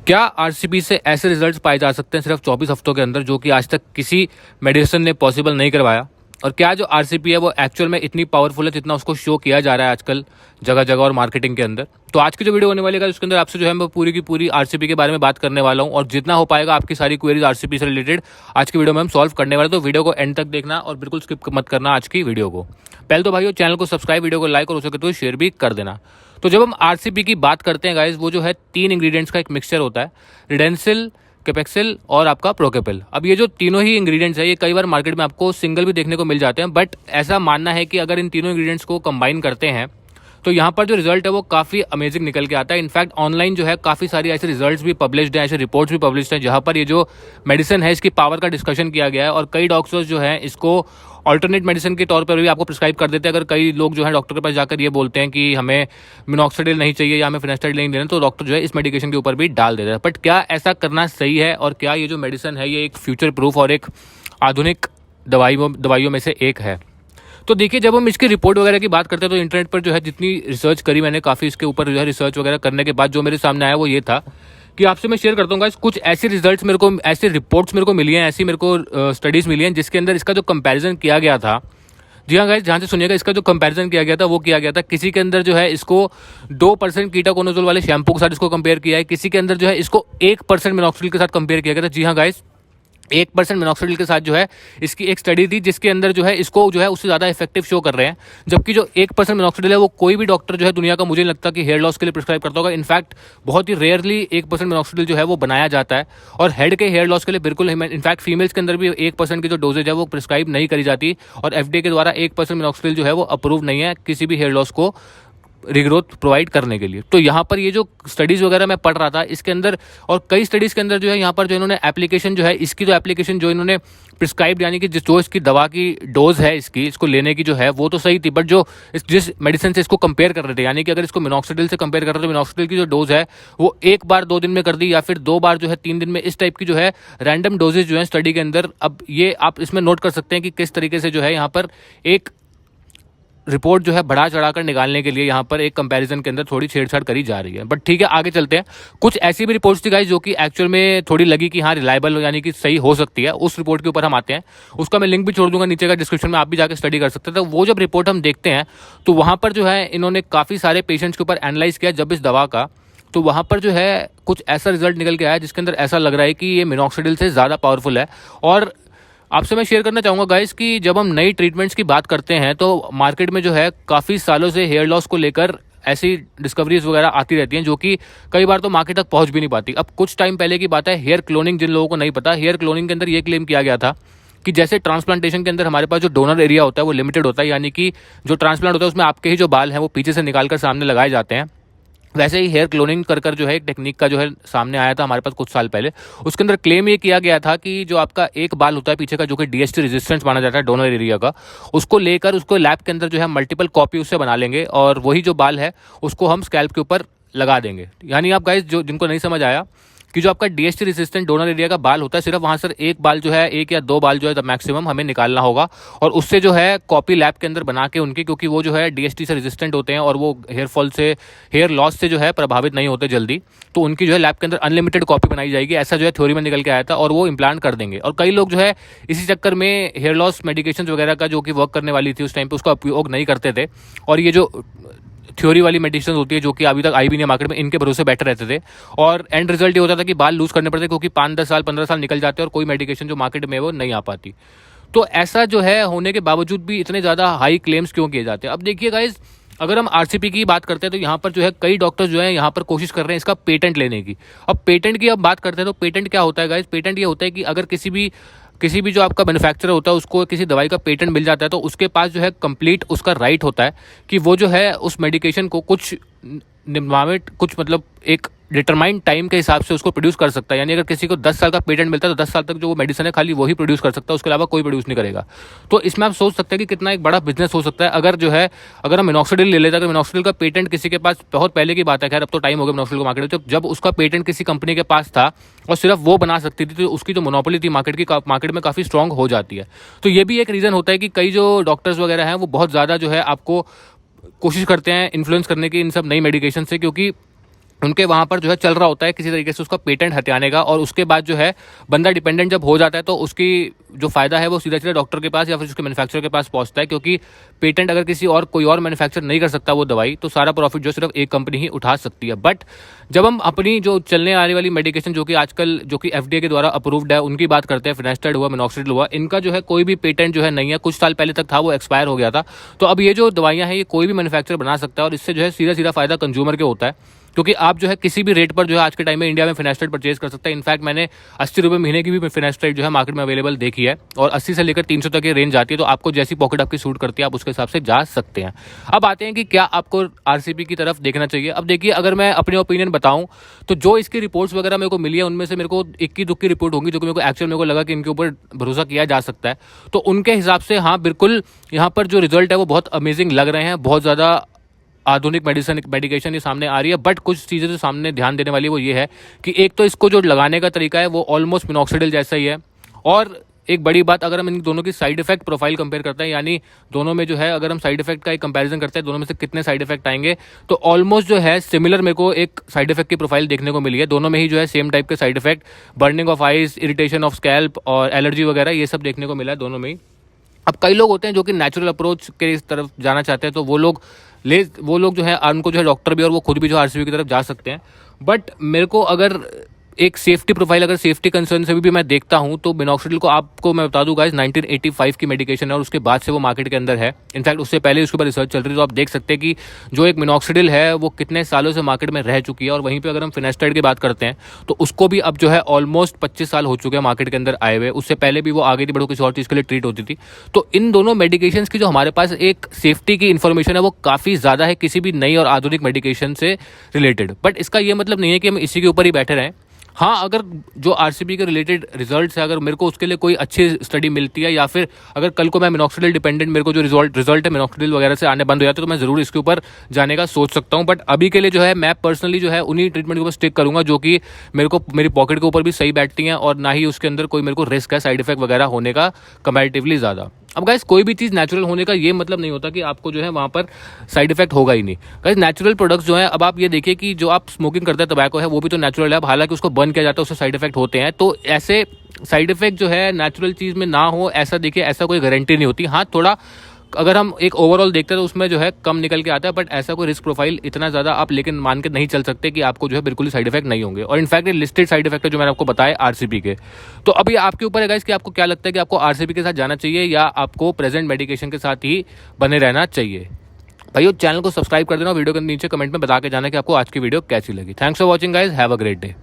क्या आरसीपी से ऐसे रिजल्ट्स पाए जा सकते हैं सिर्फ 24 हफ्तों के अंदर, जो कि आज तक किसी मेडिसिन ने पॉसिबल नहीं करवाया? और क्या जो आरसीपी है वो एक्चुअल में इतनी पावरफुल है जितना उसको शो किया जा रहा है आजकल जगह जगह और मार्केटिंग के अंदर? तो आज की जो वीडियो होने वाली है उसके अंदर आपसे जो है मैं पूरी की पूरी आरसीपी के बारे में बात करने वाला हूं, और जितना हो पाएगा आपकी सारी क्वेरीज आरसीपी से रिलेटेड आज की वीडियो में हम सॉल्व करने वाले हैं। तो वीडियो को एंड तक देखना और बिल्कुल स्किप मत करना आज की वीडियो को। पहले तो भाइयों चैनल को सब्सक्राइब, वीडियो को लाइक और हो सके तो शेयर भी कर देना। तो जब हम आरसीपी की बात करते हैं गाइज, वो जो है 3 इंग्रेडिएंट्स का एक मिक्सचर होता है, रिडेंसिल, कैपेक्सिल और आपका प्रोकेपिल। अब ये जो तीनों ही इंग्रेडिएंट्स है ये कई बार मार्केट में आपको सिंगल भी देखने को मिल जाते हैं, बट ऐसा मानना है कि अगर इन तीनों इंग्रेडिएंट्स को कंबाइन करते हैं तो यहाँ पर जो रिजल्ट है वो काफ़ी अमेजिंग निकल के आता है। इनफैक्ट ऑनलाइन जो है काफ़ी सारी ऐसे रिजल्ट्स भी पब्लिश्ड हैं, ऐसे रिपोर्ट्स भी पब्लिश्ड हैं जहाँ पर ये जो मेडिसिन है इसकी पावर का डिस्कशन किया गया है, और कई डॉक्टर्स जो हैं इसको अल्टरनेट मेडिसिन के तौर पर भी आपको प्रिस्क्राइब कर देते हैं। अगर कई लोग जो है डॉक्टर के पास जाकर ये बोलते हैं कि हमें मिनॉक्सिडिल नहीं चाहिए या हमें फिनेस्टाइड नहीं देना, तो डॉक्टर जो है इस मेडिकेशन के ऊपर भी डाल देता है। बट क्या ऐसा करना सही है, और क्या ये जो मेडिसिन है ये एक फ्यूचर प्रूफ और एक आधुनिक दवाइयों में से एक है? तो देखिए, जब हम इसकी रिपोर्ट वगैरह की बात करते हैं तो इंटरनेट पर जो है जितनी रिसर्च करी मैंने, काफ़ी इसके ऊपर जो है रिसर्च वगैरह करने के बाद जो मेरे सामने आया वो ये था कि आपसे मैं शेयर करता हूँ गाइस, कुछ ऐसे रिजल्ट्स मेरे को, ऐसे रिपोर्ट्स मेरे को मिली हैं, ऐसी मेरे को स्टडीज़ मिली हैं जिसके अंदर इसका जो कंपैरिजन किया गया था। जी हाँ गाइस, ध्यान से सुनिएगा, इसका जो कंपैरिजन किया गया था वो किया गया था, किसी के अंदर जो है इसको 2% कीटाकोनाजोल वाले शैम्पू के साथ इसको कंपेयर किया है, किसी के अंदर जो है इसको 1% मिनॉक्सिडिल के साथ कंपेयर किया गया था। जी हाँ गाइस, 1% मिनॉक्सिडिल के साथ जो है इसकी एक स्टडी थी जिसके अंदर जो है इसको जो है उससे ज़्यादा इफेक्टिव शो कर रहे हैं। जबकि जो 1% मिनॉक्सिडिल है वो कोई भी डॉक्टर जो है दुनिया का मुझे नहीं लगता कि हेयर लॉस के लिए प्रिस्क्राइब करता होगा। इनफैक्ट बहुत ही रेयरली 1% मिनॉक्सिडिल जो है वो बनाया जाता है, और हेड के हेयर लॉस के लिए बिल्कुल, इनफैक्ट फीमेल्स के अंदर भी 1% की जो डोजेज है वो प्रिस्क्राइब नहीं करी जाती, और एफडीए के द्वारा 1% मिनॉक्सिडिल जो है वो अप्रूव नहीं है किसी भी हेयर लॉस को रिग्रोथ प्रोवाइड करने के लिए। तो यहाँ पर ये जो स्टडीज़ वगैरह मैं पढ़ रहा था इसके अंदर, और कई स्टडीज़ के अंदर जो है यहाँ पर जो इन्होंने एप्लीकेशन जो है इसकी, जो एप्लीकेशन जो इन्होंने प्रिस्क्राइब, यानी कि जो इसकी दवा की डोज है इसकी, इसको लेने की जो है वो तो सही थी, बट जो जिस मेडिसिन से इसको कंपेयर कर रहे थे, यानी कि अगर इसको मिनॉक्सिडिल से कंपेयर कर रहे थे, मिनॉक्सिडिल की जो डोज है वो 1 बार 2 दिन में कर दी, या फिर 2 बार जो है 3 दिन में, इस टाइप की जो है रैंडम डोजेज जो है स्टडी के अंदर। अब ये आप इसमें नोट कर सकते हैं कि किस तरीके से जो है यहाँ पर एक रिपोर्ट जो है बढ़ा चढ़ाकर निकालने के लिए यहाँ पर एक कंपैरिजन के अंदर थोड़ी छेड़छाड़ करी जा रही है। बट ठीक है, आगे चलते हैं। कुछ ऐसी भी रिपोर्ट्स थी गाइस जो कि एक्चुअल में थोड़ी लगी कि हाँ रिलायबल, यानी कि सही हो सकती है। उस रिपोर्ट के ऊपर हम आते हैं, उसका मैं लिंक भी छोड़ दूंगा नीचे का डिस्क्रिप्शन में, आप भी जाकर स्टडी कर सकते हैं। तो वो जब रिपोर्ट हम देखते हैं तो वहाँ पर जो है इन्होंने काफ़ी सारे पेशेंट्स के ऊपर एनालाइज किया जब इस दवा का, तो वहाँ पर जो है कुछ ऐसा रिजल्ट निकल के आया जिसके अंदर ऐसा लग रहा है कि ये मिनॉक्सिडिल से ज़्यादा पावरफुल है। और आपसे मैं शेयर करना चाहूँगा गाइस कि जब हम नई ट्रीटमेंट्स की बात करते हैं तो मार्केट में जो है काफ़ी सालों से हेयर लॉस को लेकर ऐसी डिस्कवरीज वगैरह आती रहती हैं जो कि कई बार तो मार्केट तक पहुंच भी नहीं पाती। अब कुछ टाइम पहले की बात है, हेयर क्लोनिंग, जिन लोगों को नहीं पता, हेयर क्लोनिंग के अंदर ये क्लेम किया गया था कि जैसे ट्रांसप्लांटेशन के अंदर हमारे पास जो डोनर एरिया होता है वो लिमिटेड होता है, यानी कि जो ट्रांसप्लांट होता है उसमें आपके ही जो बाल हैं वो पीछे से निकालकर सामने लगाए जाते हैं। वैसे ही हेयर क्लोनिंग कर जो है एक टेक्निक का जो है सामने आया था हमारे पास कुछ साल पहले। उसके अंदर क्लेम ये किया गया था कि जो आपका एक बाल होता है पीछे का, जो कि डीएसटी रेजिस्टेंस माना जाता है डोनर एरिया का, उसको लेकर उसको लैब के अंदर जो है मल्टीपल कॉपी उससे बना लेंगे, और वही जो बाल है उसको हम स्कैल्प के ऊपर लगा देंगे। यानी आप गाइस, जो जिनको नहीं समझ आया, कि जो आपका डीएसटी रेजिस्टेंट डोनर एरिया का बाल होता है, सिर्फ वहाँ सर एक बाल जो है, 1 या 2 बाल जो है मैक्सिमम हमें निकालना होगा, और उससे जो है कॉपी लैब के अंदर बना के उनकी, क्योंकि वो जो है डीएसटी से रेजिस्टेंट होते हैं और वो हेयर फॉल से, हेयर लॉस से जो है प्रभावित नहीं होते जल्दी, तो उनकी जो है लैब के अंदर अनलिमिटेड कॉपी बनाई जाएगी, ऐसा जो है थ्योरी में निकल के आया था, और वो इम्प्लांट कर देंगे। और कई लोग जो है इसी चक्कर में हेयर लॉस मेडिकेशन वगैरह का जो कि वर्क करने वाली थी उस टाइम पर उसका उपयोग नहीं करते थे, और ये जो थ्योरी वाली मेडिसिन होती है जो कि अभी तक आई भी नहीं मार्केट में, इनके भरोसे बैठे रहते थे, और एंड रिजल्ट ये होता था कि बाल लूज करने पड़ते, क्योंकि 5-10 साल 15 साल निकल जाते हैं और कोई मेडिकेशन जो मार्केट में वो नहीं आ पाती। तो ऐसा जो है होने के बावजूद भी इतने ज़्यादा हाई क्लेम्स क्यों किए जाते हैं? अब देखिए गाइज, अगर हम आरसीपी की बात करते हैं तो यहाँ पर जो है कई डॉक्टर्स जो है यहाँ पर कोशिश कर रहे हैं इसका पेटेंट लेने की। अब पेटेंट की अब बात करते हैं तो पेटेंट क्या होता है गाइज? पेटेंट ये होता है कि अगर किसी भी जो आपका मैन्युफैक्चरर होता है उसको किसी दवाई का पेटेंट मिल जाता है तो उसके पास जो है कंप्लीट उसका राइट होता है कि वो जो है उस मेडिकेशन को कुछ निम्नलिखित, कुछ मतलब एक डिटरमाइंड टाइम के हिसाब से उसको प्रोड्यूस कर सकता है। यानी अगर किसी को 10 साल का पेटेंट मिलता है तो 10 साल तक जो वो मेडिसिन है खाली वही प्रोड्यूस कर सकता है, उसके अलावा कोई प्रोड्यूस नहीं करेगा। तो इसमें आप सोच सकते हैं कि कितना एक बड़ा बिजनेस हो सकता है अगर जो है, अगर हम मिनॉक्सिडिल ले लेते हैं तो मिनॉक्सिडिल का पेटेंट किसी के पास, बहुत पहले की बात है, खैर अब तो टाइम हो गया मिनॉक्सिडिल को मार्केट में, जब उसका पेटेंट किसी कंपनी के पास था और सिर्फ वो बना सकती थी, तो उसकी जो मोनोपोली थी मार्केट में काफ़ी स्ट्रांग हो जाती है। तो ये भी एक रीज़न होता है कि कई जो डॉक्टर्स वगैरह हैं वो बहुत ज़्यादा जो है आपको कोशिश करते हैं इन्फ्लुएंस करने की इन सब नई मेडिकेशन से, क्योंकि उनके वहाँ पर जो है चल रहा होता है किसी तरीके से उसका पेटेंट हथियाने का, और उसके बाद जो है बंदा डिपेंडेंट जब हो जाता है तो उसकी जो फ़ायदा है वो सीधा सीधा डॉक्टर के पास या फिर उसके मैन्युफैक्चरर के पास पहुँचता है, क्योंकि पेटेंट अगर किसी और कोई और मैन्युफैक्चर नहीं कर सकता वो दवाई, तो सारा प्रॉफिट जो सिर्फ एक कंपनी ही उठा सकती है। बट जब हम अपनी जो चलने आने वाली मेडिकेशन जो कि आजकल जो कि FDA के द्वारा अप्रूव्ड है उनकी बात करते हैं, फिनेस्टेड हुआ, मिनॉक्सिडिल हुआ, इनका जो है कोई भी पेटेंट जो है नहीं है। कुछ साल पहले तक था, वो एक्सपायर हो गया था। तो अब ये जो दवाइयाँ हैं ये कोई भी मैन्युफैक्चर बना सकता है, और इससे जो है सीधा सीधा फायदा कंज्यूमर के होता है, क्योंकि आप जो है किसी भी रेट पर जो है आज के टाइम में इंडिया में फिनेस्टेड परचेज कर सकते हैं। इनफैक्ट मैंने 80 रुपये महीने की भी फिनेस्टेड जो है मार्केट में अवेलेबल देखी है, और 80 से लेकर 300 तक की रेंज आती है। तो आपको जैसी पॉकेट आपकी सूट करती है आप उसके हिसाब से जा सकते हैं। अब आते हैं कि क्या आपको RCP की तरफ देखना चाहिए। अब देखिए, अगर मैं अपनी ओपिनियन बताऊं तो जो इसकी रिपोर्ट्स वगैरह मेरे को मिली है उनमें से मेरे को इक्की दुक्की रिपोर्ट होंगी जो कि मेरे को लगा कि इनके ऊपर भरोसा किया जा सकता है। तो उनके हिसाब से हाँ, बिल्कुल यहाँ पर जो रिजल्ट है वो बहुत अमेजिंग लग रहे हैं। बहुत ज़्यादा आधुनिक मेडिकेशन ये सामने आ रही है। बट कुछ चीज़ें जो सामने ध्यान देने वाली वो ये है कि एक तो इसको जो लगाने का तरीका है वो ऑलमोस्ट मिनॉक्सिडिल जैसा ही है, और एक बड़ी बात, अगर हम इन दोनों की साइड इफेक्ट प्रोफाइल कंपेयर करते हैं, यानी दोनों में जो है अगर हम साइड इफेक्ट का एक कंपैरिजन करते हैं दोनों में से कितने साइड इफेक्ट आएंगे, तो ऑलमोस्ट जो है सिमिलर मेरे को एक साइड इफेक्ट की प्रोफाइल देखने को मिली है। दोनों में ही जो है सेम टाइप के side effect, burning of eyes, irritation of scalp और एलर्जी वगैरह, ये सब देखने को मिला है दोनों में ही। अब कई लोग होते हैं जो कि नेचुरल अप्रोच के इस तरफ जाना चाहते हैं, तो वो लोग जो है उनको जो है डॉक्टर भी और वो खुद भी जो RCP की तरफ जा सकते हैं। बट मेरे को अगर एक सेफ्टी प्रोफाइल, अगर सेफ्टी कंसर्न से भी मैं देखता हूं तो मिनॉक्सिडिल को आपको मैं बता दूं गाइस 1985 की मेडिकेशन है, और उसके बाद से वो मार्केट के अंदर है। इनफैक्ट उससे पहले उसके ऊपर रिसर्च चल रही है। तो आप देख सकते हैं कि जो एक मिनॉक्सिडिल है वो कितने सालों से मार्केट में रह चुकी है। और वहीं पर अगर हम फिनेस्टेड की बात करते हैं तो उसको भी अब जो है ऑलमोस्ट 25 साल हो चुके हैं मार्केट के अंदर आए हुए। उससे पहले भी वो आ गई थी, बट किसी और चीज़ के लिए ट्रीट होती थी। तो इन दोनों मेडिकेशन की जो हमारे पास एक सेफ्टी की इन्फॉर्मेशन है वो काफ़ी ज़्यादा है किसी भी नई और आधुनिक मेडिकेशन से रिलेटेड। बट इसका ये मतलब नहीं है कि हम इसी के ऊपर ही बैठे रहें। हाँ, अगर जो RCP के रिलेटेड रिजल्ट्स है, अगर मेरे को उसके लिए कोई अच्छी स्टडी मिलती है, या फिर अगर कल को मैं मिनॉक्सिडिल डिपेंडेंट मेरे को जो रिजल्ट है मिनॉक्सिडिल वगैरह से आने बंद हो जाते हैं, तो मैं ज़रूर इसके ऊपर जाने का सोच सकता हूँ। बट अभी के लिए जो है मैं पर्सनली जो है उन्हीं ट्रीटमेंट के ऊपर स्टिक करूँगा जो कि मेरी पॉकेट के ऊपर भी सही बैठती हैं, और ना ही उसके अंदर कोई मेरे को रिस्क है साइड इफेक्ट वगैरह होने का कंपैरेटिवली ज़्यादा। अब गाइस, कोई भी चीज़ नेचुरल होने का ये मतलब नहीं होता कि आपको जो है वहाँ पर साइड इफेक्ट होगा ही नहीं। गाइस, नेचुरल प्रोडक्ट्स जो है, अब आप ये देखिए कि जो आप स्मोकिंग करते हैं टबैको है वो भी तो नेचुरल है। अब हालांकि उसको बर्न किया जाता है, उससे साइड इफेक्ट होते हैं। तो ऐसे साइड इफेक्ट जो है नेचुरल चीज़ में ना हो, ऐसा देखिए, ऐसा कोई गारंटी नहीं होती। हाँ, थोड़ा अगर हम एक ओवरऑल देखते हैं तो उसमें जो है कम निकल के आता है, बट ऐसा कोई रिस्क प्रोफाइल इतना ज़्यादा आप लेकिन मान के नहीं चल सकते कि आपको जो है बिल्कुल ही साइड इफेक्ट नहीं होंगे। और इनफैक्ट ये लिस्टेड साइड इफेक्ट है जो मैंने आपको बताया RCP के। तो अभी आपके ऊपर है गाइस कि आपको क्या लगता है कि आपको RCP के साथ जाना चाहिए या आपको प्रेजेंट मेडिकेशन के साथ ही बने रहना चाहिए। भाइयों, चैनल को सब्सक्राइब कर देना, वीडियो के नीचे कमेंट में बता के जाना कि आपको आज की वीडियो कैसी लगी। Thanks for watching guys, have a great day.